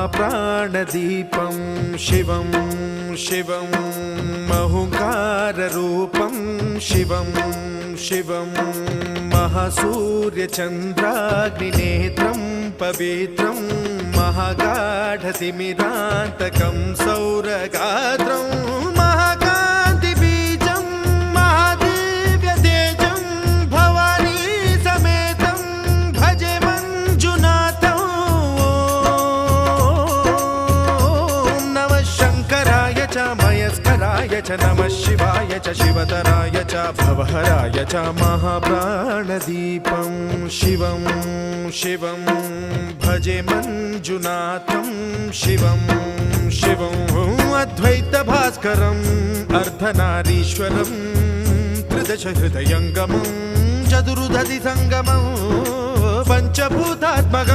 महाप्राणदीपं शिवं शिवं महुङ्काररूपं शिवं शिवं महासूर्यचन्द्राग्निनेत्रं पवित्रं महागाढतिमिरान्तकं सौरगात्रं महाकान्तिबीजं महादिव्यतेजं भवानी समेतं भजे मञ्जुनाथं। ॐ नमः शङ्कराय च मयस्कराय च नमः शिवाय च शिवतराय च भवहराय च महाप्राणदीपं शिवं शिवं भजे मञ्जुनाथं शिवं शिवं अद्वैतभास्करम् अर्धनारीश्वरं त्रिदशहृदयङ्गमं चतुर्दधिसङ्गमं पञ्चभूतात्मकम्